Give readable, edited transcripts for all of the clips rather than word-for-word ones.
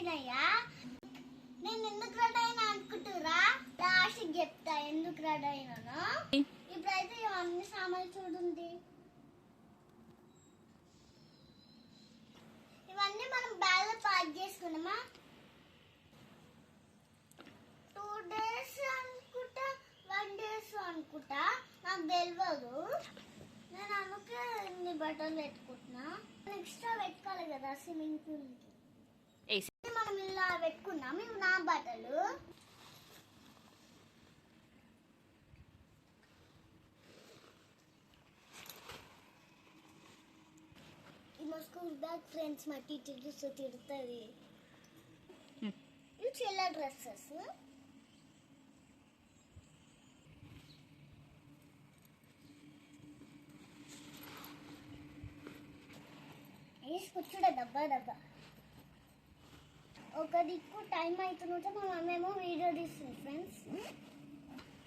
అయినాయా? నేను ఎందుకు రెడీ అయినా అనుకుంటురా? లాస్ట్ చెప్తా ఎందుకు రెడీ అయినానో. ఇప్పుడైతే ఇవన్నీ సామాన్లు చూడండి. ఇవన్నీ మనం బ్యాగ్ లో ప్యాక్ చేసుకున్నామా. 2 days అనుకుంటా, 1 days అనుకుంటా, నాకు తెలియదు. నేను అందుకే ఇన్ని బట్టలు పెట్టుకుంటున్నా. ఎక్స్ట్రా పెట్టుకోవాలి కదా స్విమ్మింగ్ పూల్ కి. మనం ఇలా పెట్టుకున్నాం. ఇవి నా బట్టలు. మా స్కూల్ బ్యాగ్ ఫ్రెండ్స్ మా టీచర్ చూస్తే తిడుతుంది. ఇవి చెల్ల డ్రెస్సెస్. కూర్చుండే డబ్బా డబ్బా. ఒక దిక్కు టైం అవుతుంటే మా మమ్మేమో వీడియో తీస్తుంది ఫ్రెండ్స్.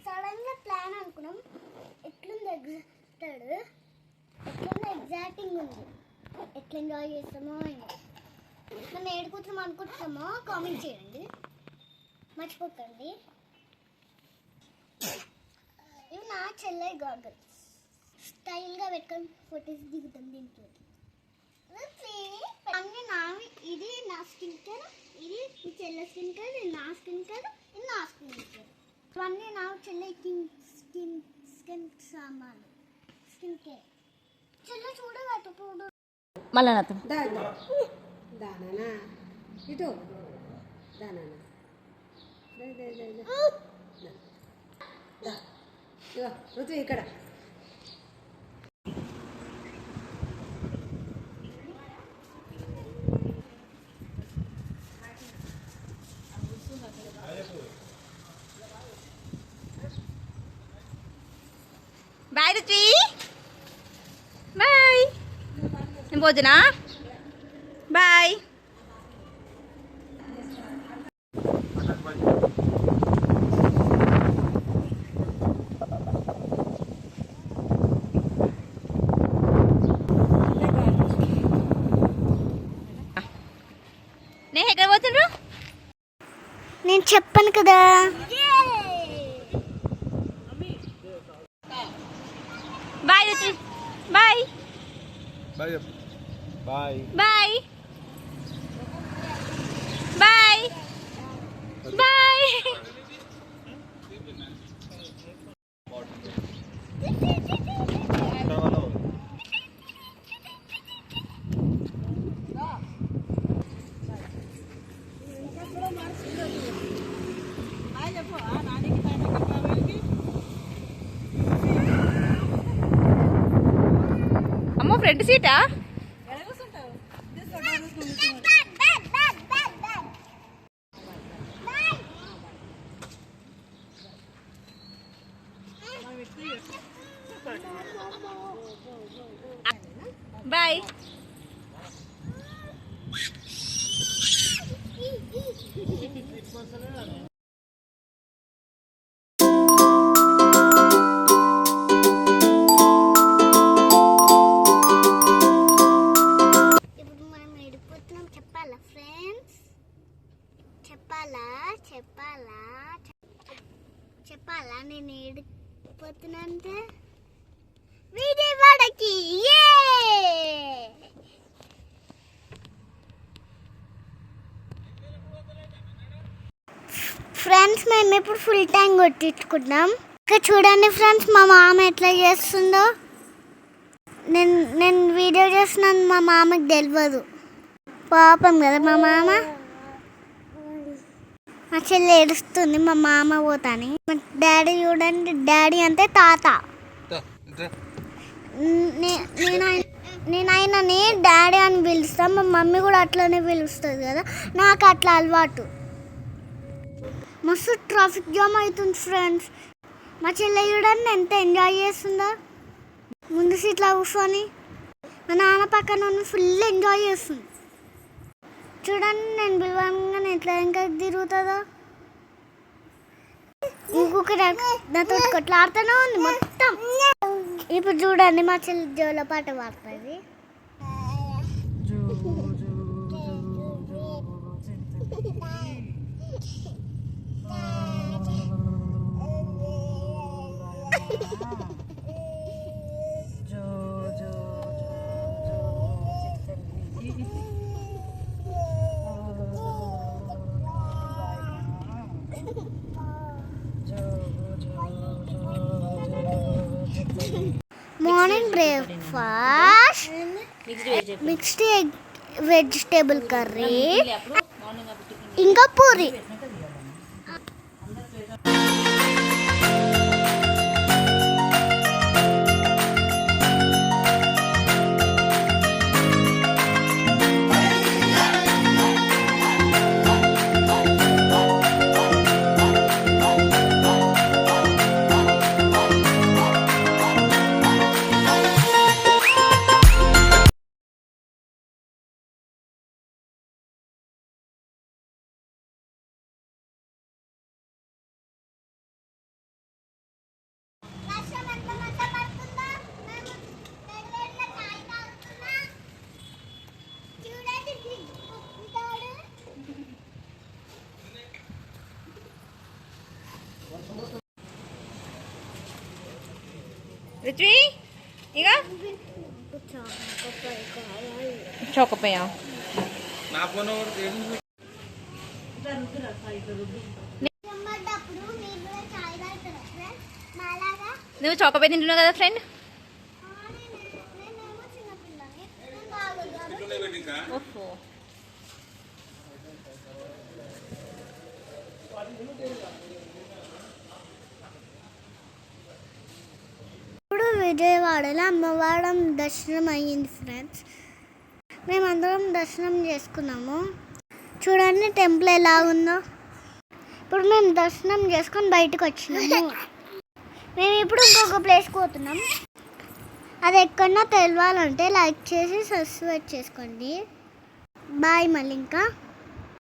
సడన్ గా ప్లాన్ అనుకున్నాం. ఎట్లుంది ఎగ్జాక్టింగ్ ఉంది. ఎట్లా ఎంజాయ్ చేస్తామో ఏమో. మనం ఏడుకుంటున్నాం అనుకుంటున్నామో కామెంట్ చేయండి, మర్చిపోకండి. ఇవి నా చెల్లె గాగల్స్. స్టైల్గా పెట్టుకొని ఫొటోస్ దిగుతాం దీంట్లో. అన్నీ నావి. ఇది నా స్కిన్ కేర్, ఇది మీ చెల్లె స్కిన్ కేర్, ఇది నా స్కిన్ కేర్, ఇది నా స్కిన్ కేర్. ఇవన్నీ నా చెల్లె స్కిన్ సామాన్లు, స్కిన్ కేర్. చెల్లె చూడగట్టు మళ్ళా దానా ఇటు దానా రుతు ఇక్కడ. Bye Ruchi, bye. నేను పోతున్నా, బాయ్. నేను ఎక్కడ పోతుండ్రు? నేను చెప్పాను కదా. Bye Ruchi, bye bye bye bye bye bye. అమ్మో ఫ్రంట్ సీటా? బాయ్. ఇప్పుడు మనం వెళ్ళిపోతున్నాం. చెప్పాలా ఫ్రెండ్స్? చెప్పాలా చెప్పాలా చెప్పాలా నేను ఏడిపోతున్నానంటే విజయవాడకి. ఫ్రెండ్స్ మేము ఇప్పుడు ఫుల్ ట్యాంక్ కొట్టించుకుంటాం. ఇక్కడ చూడండి ఫ్రెండ్స్ మా మామ ఎట్లా చేస్తుందో. నేను వీడియో చేస్తున్నాను, మా మామకి తెలియదు. పాపం కదా మా మామ. మా చెల్లి ఏడుస్తుంది మా మామ పోతాని. డాడీ చూడండి, డాడీ అంటే తాత. నేను ఆయనని డాడీ అని పిలుస్తాను. మా మమ్మీ కూడా అట్లనే పిలుస్తుంది కదా, నాకు అట్లా అలవాటు. మస్తు ట్రాఫిక్ జామ్ అవుతుంది ఫ్రెండ్స్. మా చెల్లె చూడండి ఎంత ఎంజాయ్ చేస్తుందో. ముందు సీట్లో కూర్చొని మా నాన్న పక్కన ఫుల్ ఎంజాయ్ చేస్తుంది. చూడండి నేను పిలవంగానే ఎట్లా ఇంకా తిరుగుతుందో. ఇంకొకటి నాతో కొట్లాడుతూనే ఉంది మొత్తం. ఇప్పుడు చూడండి మా చెల్లి జోల పాట పాడుతుంది. Morning breakfast mixed egg vegetable curry ఇంకా పూరి. రుచి ఇక చోకపోయా నా ఫోన్ నువ్వు చోకపోయి తింటున్నావు కదా ఫ్రెండ్. ఓహో ఇప్పుడు విజయవాడలో అమ్మవారం దర్శనం అయ్యింది ఫ్రెండ్స్. మేమందరం దర్శనం చేసుకున్నాము. చూడండి టెంపుల్ ఎలా ఉందో. ఇప్పుడు మేము దర్శనం చేసుకొని బయటకు వచ్చినాము. మేము ఇప్పుడు ఇంకొక ప్లేస్కి పోతున్నాం. అది ఎక్కడన్నా తెలియాలంటే లైక్ చేసి సబ్స్క్రైబ్ చేసుకోండి. బాయ్. మళ్ళీ ఇంకా